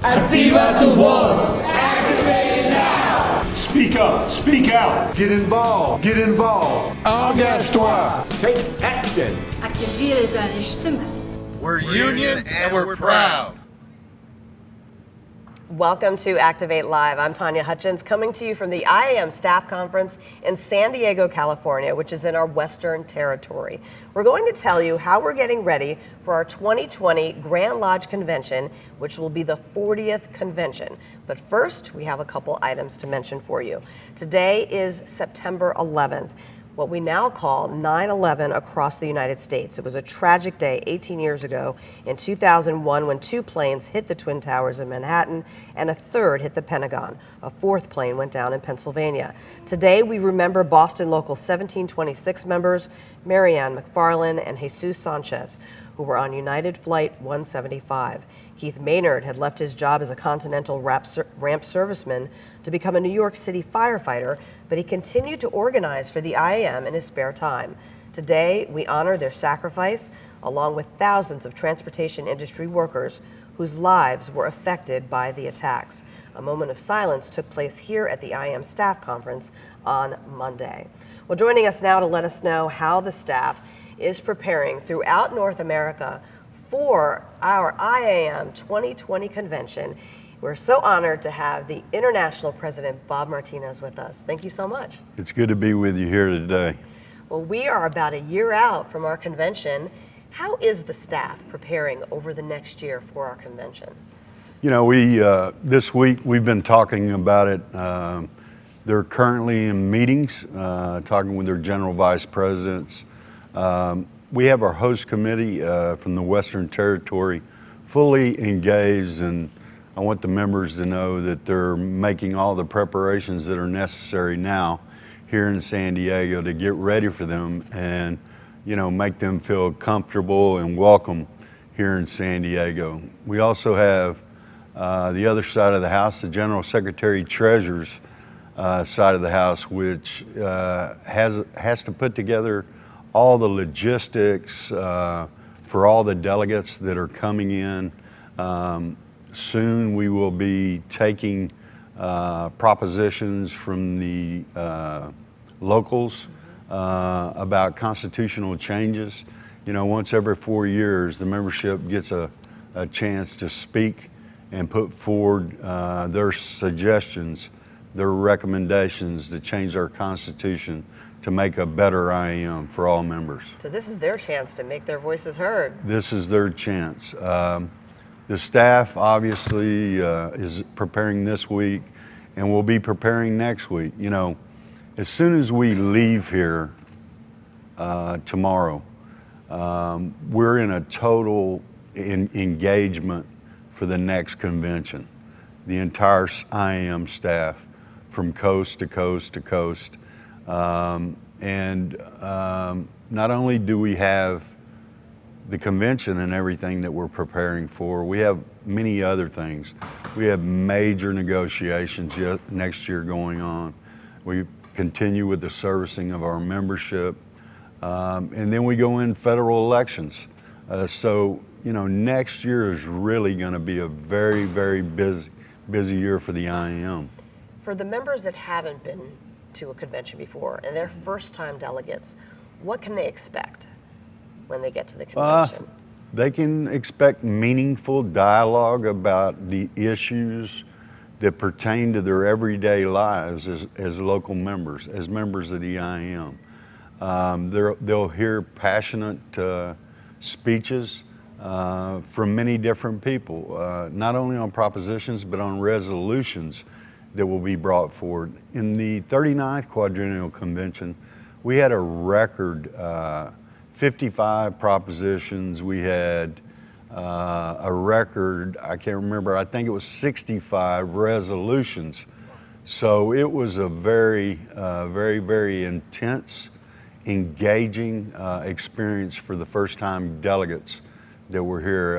Activa tu voz. Activate it now. Speak up, speak out. Get involved, get involved. Engage-toi. Take action. Aktiviere deine Stimme. We're union and we're proud. Welcome to Activate Live. I'm Tanya Hutchins, coming to you from the IAM Staff Conference in San Diego, California, which is in our Western Territory. We're going to tell you how we're getting ready for our 2020 Grand Lodge Convention, which will be the 40th convention. But first, we have a couple items to mention for you. Today is September 11th. What we now call 9/11 across the United States. It was a tragic day 18 years ago in 2001 when two planes hit the Twin Towers in Manhattan and a third hit the Pentagon. A fourth plane went down in Pennsylvania. Today we remember Boston Local 1726 members Marianne McFarland and Jesus Sanchez, who were on United Flight 175. Keith Maynard had left his job as a Continental ramp serviceman to become a New York City firefighter, but he continued to organize for the IAM in his spare time. Today, we honor their sacrifice, along with thousands of transportation industry workers whose lives were affected by the attacks. A moment of silence took place here at the IAM Staff Conference on Monday. Well, joining us now to let us know how the staff is preparing throughout North America for our IAM 2020 convention. We're so honored to have the International President, Bob Martinez, with us. Thank you so much. It's good to be with you here today. Well, we are about a year out from our convention. How is the staff preparing over the next year for our convention? You know, this week we've been talking about it. They're currently in meetings, talking with their general vice presidents. We have our host committee from the Western Territory fully engaged, and I want the members to know that they're making all the preparations that are necessary now here in San Diego to get ready for them and, you know, make them feel comfortable and welcome here in San Diego. We also have the other side of the house, the General Secretary Treasurer's side of the house, which has to put together all the logistics for all the delegates that are coming in. Soon we will be taking propositions from the locals about constitutional changes. You know, once every 4 years, the membership gets a chance to speak and put forward their suggestions, their recommendations to change our Constitution to make a better IAM for all members. So this is their chance to make their voices heard. This is their chance. The staff obviously is preparing this week and will be preparing next week. You know, as soon as we leave here tomorrow, we're in a total engagement for the next convention. The entire IAM staff from coast to coast to coast. Not only do we have the convention and everything that we're preparing for, we have many other things. We have major negotiations next year going on. We continue with the servicing of our membership, and then we go in federal elections. So, you know, next year is really going to be a very, very busy year for the IAM. For the members that haven't been to a convention before and they're first-time delegates, what can they expect when they get to the convention? They can expect meaningful dialogue about the issues that pertain to their everyday lives as local members, as members of the IAM. They'll hear passionate speeches from many different people, not only on propositions but on resolutions that will be brought forward. In the 39th Quadrennial Convention, we had a record 55 propositions. We had a record, I can't remember, I think it was 65 resolutions. So it was a very, very intense, engaging experience for the first time delegates that were here,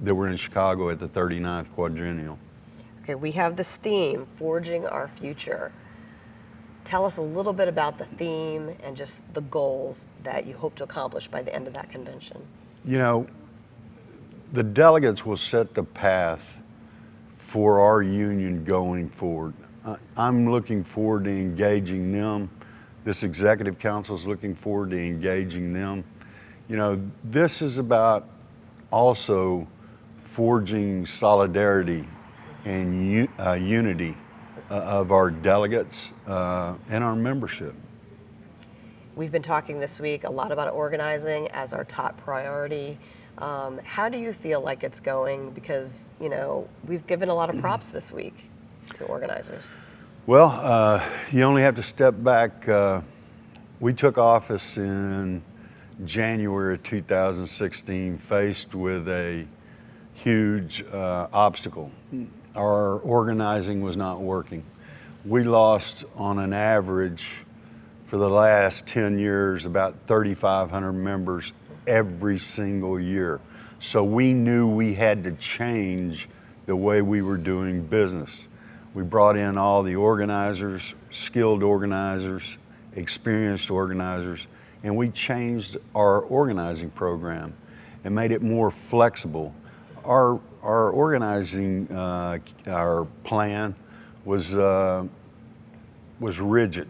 that were in Chicago at the 39th Quadrennial. Okay, we have this theme, Forging Our Future. Tell us a little bit about the theme and just the goals that you hope to accomplish by the end of that convention. You know, the delegates will set the path for our union going forward. I'm looking forward to engaging them. This executive council is looking forward to engaging them. You know, this is about also forging solidarity and unity of our delegates and our membership. We've been talking this week a lot about organizing as our top priority. How do you feel like it's going? Because, you know, we've given a lot of props this week to organizers. Well, you only have to step back. We took office in January 2016, faced with a huge obstacle. Our organizing was not working. We lost, on an average, for the last 10 years, about 3,500 members every single year. So we knew we had to change the way we were doing business. We brought in all the organizers, skilled organizers, experienced organizers, and we changed our organizing program and made it more flexible. Our organizing, our plan was rigid.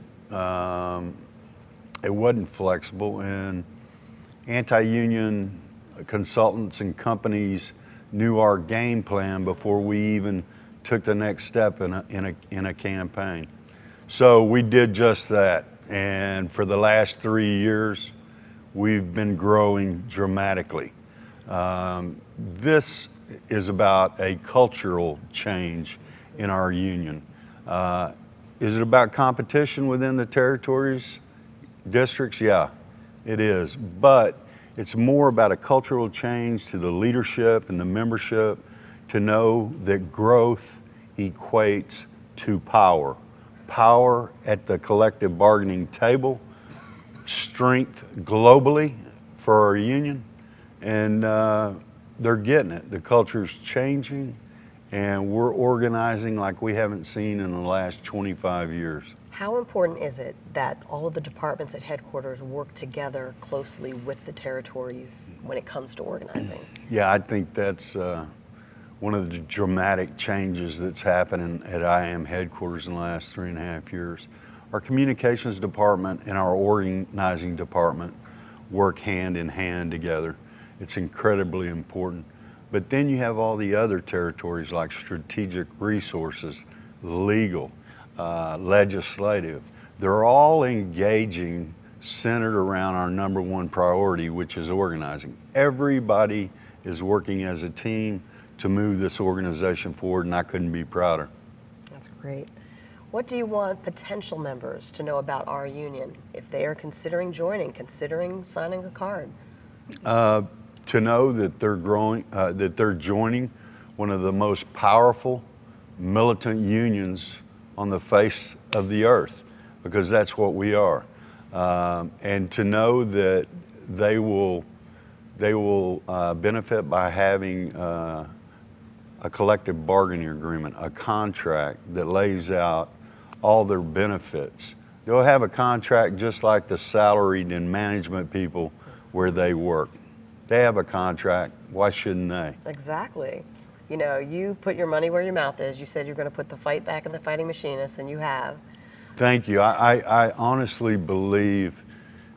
It wasn't flexible, and anti-union consultants and companies knew our game plan before we even took the next step in a campaign. So we did just that, and for the last 3 years, we've been growing dramatically. This is about a cultural change in our union. Is it about competition within the territories, districts? Yeah, it is. But it's more about a cultural change to the leadership and the membership to know that growth equates to power. Power at the collective bargaining table, strength globally for our union, and they're getting it. The culture's changing, and we're organizing like we haven't seen in the last 25 years. How important is it that all of the departments at headquarters work together closely with the territories when it comes to organizing? Yeah, I think that's one of the dramatic changes that's happening at IAM headquarters in the last 3.5 years. Our communications department and our organizing department work hand in hand together. It's incredibly important. But then you have all the other territories like strategic resources, legal, legislative. They're all engaging centered around our number one priority, which is organizing. Everybody is working as a team to move this organization forward, and I couldn't be prouder. That's great. What do you want potential members to know about our union if they are considering joining, considering signing a card? To know that they're joining one of the most powerful militant unions on the face of the earth, because that's what we are. And to know that they will benefit by having a collective bargaining agreement, a contract that lays out all their benefits. They'll have a contract just like the salaried and management people where they work. They have a contract. Why shouldn't they? Exactly. You know, you put your money where your mouth is. You said you're going to put the fight back in the fighting machinists, and you have. Thank you. I honestly believe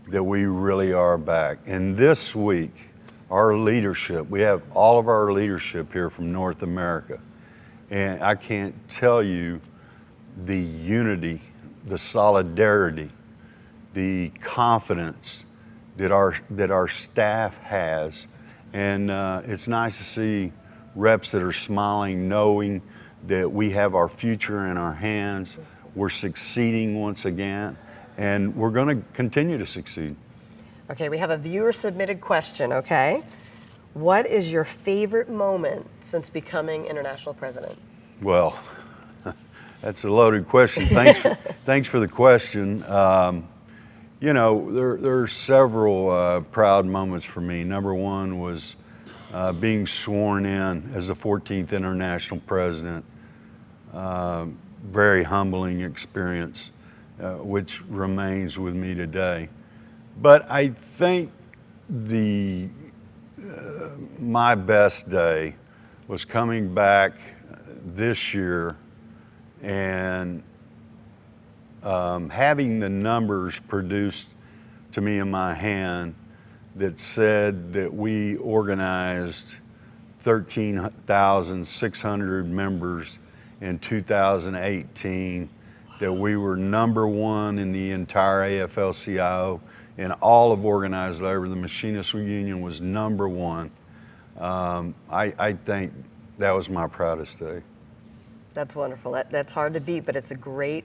that we really are back. And this week, our leadership, we have all of our leadership here from North America. And I can't tell you the unity, the solidarity, the confidence that our staff has. And it's nice to see reps that are smiling, knowing that we have our future in our hands. We're succeeding once again, and we're going to continue to succeed. Okay, we have a viewer submitted question, okay? What is your favorite moment since becoming international president? Well, that's a loaded question. Thanks for the question. You know, there are several proud moments for me. Number one was being sworn in as the 14th international president. Very humbling experience, which remains with me today. But I think my best day was coming back this year, and having the numbers produced to me in my hand that said that we organized 13,600 members in 2018, that we were #1 in the entire AFL-CIO, and all of organized labor, the Machinists Union was #1. I think that was my proudest day. That's wonderful. That's hard to beat, but it's a great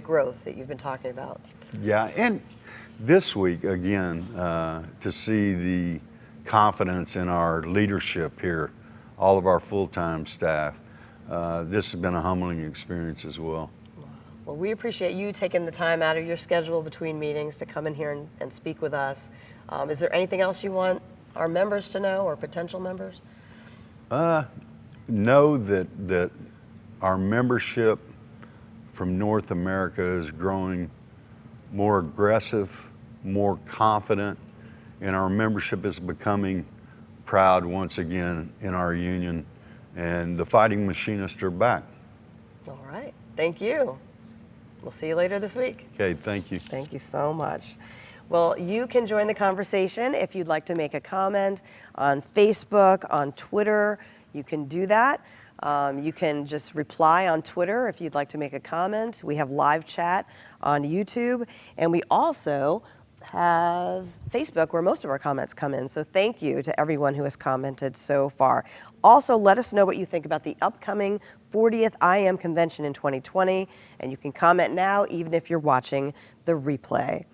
growth that you've been talking about. Yeah, and this week, again, to see the confidence in our leadership here, all of our full-time staff, this has been a humbling experience as well. Well, we appreciate you taking the time out of your schedule between meetings to come in here and speak with us. Is there anything else you want our members to know, or potential members? Know that our membership from North America is growing more aggressive, more confident, and our membership is becoming proud once again in our union, and the Fighting Machinists are back. All right, thank you. We'll see you later this week. Okay, thank you. Thank you so much. Well, you can join the conversation if you'd like to make a comment on Facebook, on Twitter. You can do that. You can just reply on Twitter if you'd like to make a comment. We have live chat on YouTube, and we also have Facebook where most of our comments come in. So thank you to everyone who has commented so far. Also, let us know what you think about the upcoming 40th IAM convention in 2020, and you can comment now even if you're watching the replay.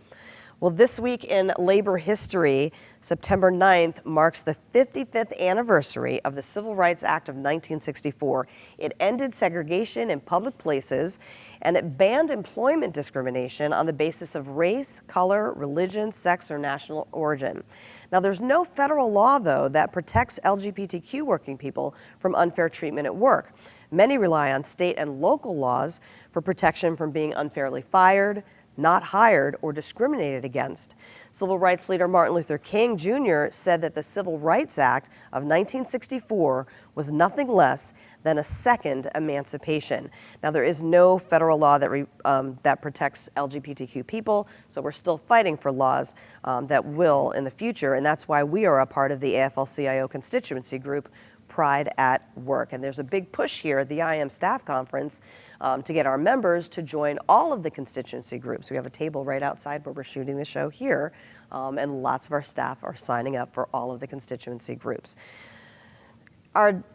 Well, this week in labor history, September 9th marks the 55th anniversary of the Civil Rights Act of 1964. It ended segregation in public places, and it banned employment discrimination on the basis of race, color, religion, sex, or national origin. Now, there's no federal law, though, that protects LGBTQ working people from unfair treatment at work. Many rely on state and local laws for protection from being unfairly fired, not hired, or discriminated against. Civil rights leader Martin Luther King Jr. said that the Civil Rights Act of 1964 was nothing less than a second emancipation. Now, there is no federal law that protects LGBTQ people, so we're still fighting for laws that will in the future, and that's why we are a part of the AFL-CIO constituency group, Pride at Work. And there's a big push here at the IAM staff conference to get our members to join all of the constituency groups. We have a table right outside where we're shooting the show here, and lots of our staff are signing up for all of the constituency groups.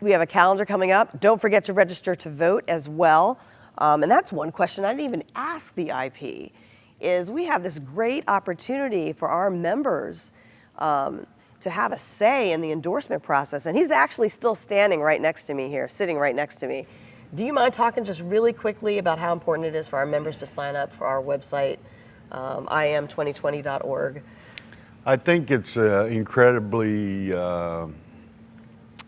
We have a calendar coming up. Don't forget to register to vote as well. And that's one question I didn't even ask the IP, is we have this great opportunity for our members to have a say in the endorsement process. And he's actually still standing right next to me here, sitting right next to me. Do you mind talking just really quickly about how important it is for our members to sign up for our website, iam2020.org? I think it's incredibly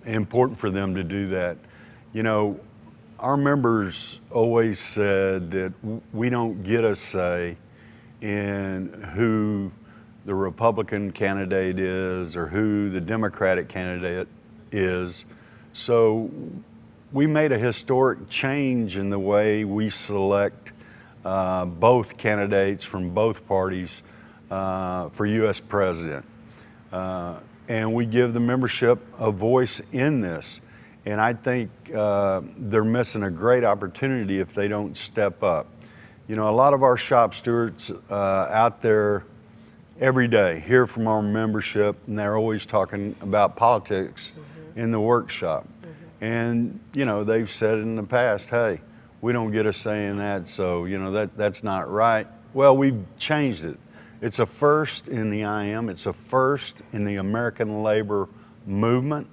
important for them to do that. You know, our members always said that we don't get a say in who the Republican candidate is or who the Democratic candidate is. So we made a historic change in the way we select both candidates from both parties for U.S. president. And we give the membership a voice in this. And I think they're missing a great opportunity if they don't step up. You know, a lot of our shop stewards out there every day hear from our membership, and they're always talking about politics in the workshop. And, you know, they've said in the past, hey, we don't get a say in that, so, you know, that's not right. Well, we've changed it. It's a first in the IAM, it's a first in the American labor movement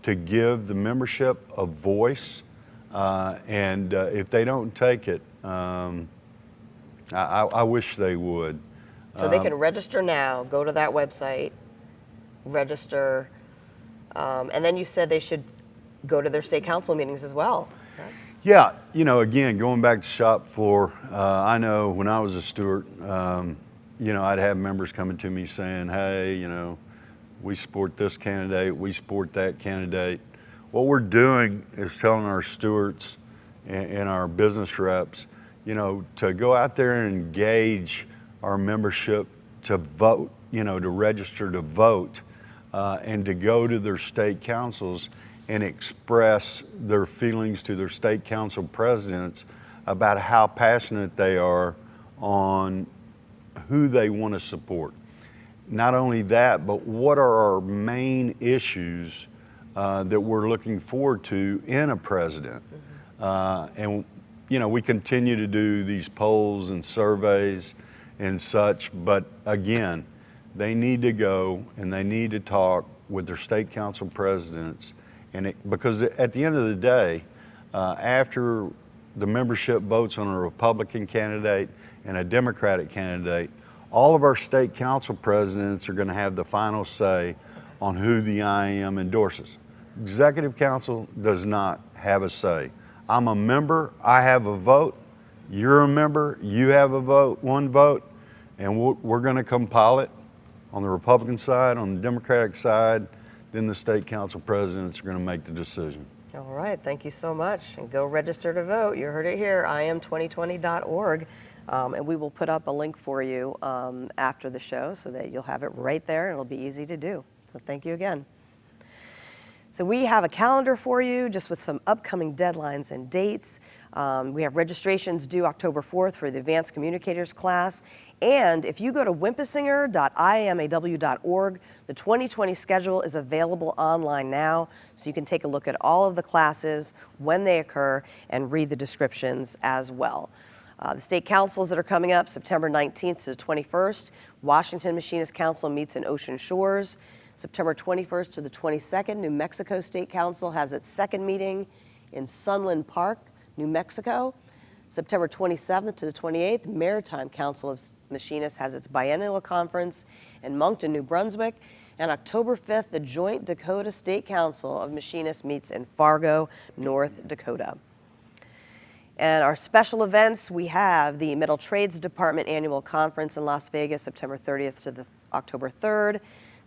to give the membership a voice. And if they don't take it, I wish they would. So they can register now, go to that website, register, and then you said they should go to their state council meetings as well. Right? Yeah, you know, again, going back to shop floor, I know when I was a steward, you know, I'd have members coming to me saying, hey, you know, we support this candidate, we support that candidate. what we're doing is telling our stewards and our business reps, to go out there and engage our membership to vote, to register to vote, and to go to their state councils and express their feelings to their state council presidents about how passionate they are on who they want to support. Not only that, but what are our main issues that we're looking forward to in a president. And we continue to do these polls and surveys and such, but again, they need to go and they need to talk with their state council presidents, because at the end of the day, after the membership votes on a Republican candidate and a Democratic candidate, all of our state council presidents are going to have the final say on who the IAM endorses. Executive council does not have a say. I'm a member, I have a vote, you're a member, you have a vote, one vote, and we're going to compile it on the Republican side, on the Democratic side, then the state council presidents are going to make the decision. All right, thank you so much. And go register to vote. You heard it here, IAM2020.org. And we will put up a link for you after the show so that you'll have it right there and it'll be easy to do. So thank you again. So we have a calendar for you just with some upcoming deadlines and dates. We have registrations due October 4th for the Advanced Communicators class. And if you go to wimpisinger.iamaw.org, the 2020 schedule is available online now, so you can take a look at all of the classes, when they occur, and read the descriptions as well. The state councils that are coming up, September 19th to the 21st, Washington Machinist Council meets in Ocean Shores. September 21st to the 22nd, New Mexico State Council has its second meeting in Sunland Park, New Mexico. September 27th to the 28th, Maritime Council of Machinists has its biennial conference in Moncton, New Brunswick. And October 5th, the Joint Dakota State Council of Machinists meets in Fargo, North Dakota. And our special events, we have the Metal Trades Department Annual Conference in Las Vegas, September 30th to October 3rd.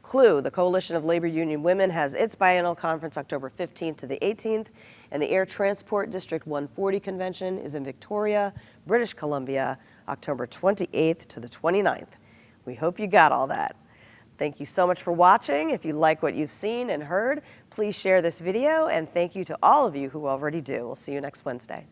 CLUE, the Coalition of Labor Union Women, has its biennial conference October 15th to the 18th, and the Air Transport District 140 Convention is in Victoria, British Columbia, October 28th to the 29th. We hope you got all that. Thank you so much for watching. If you like what you've seen and heard, please share this video, and thank you to all of you who already do. We'll see you next Wednesday.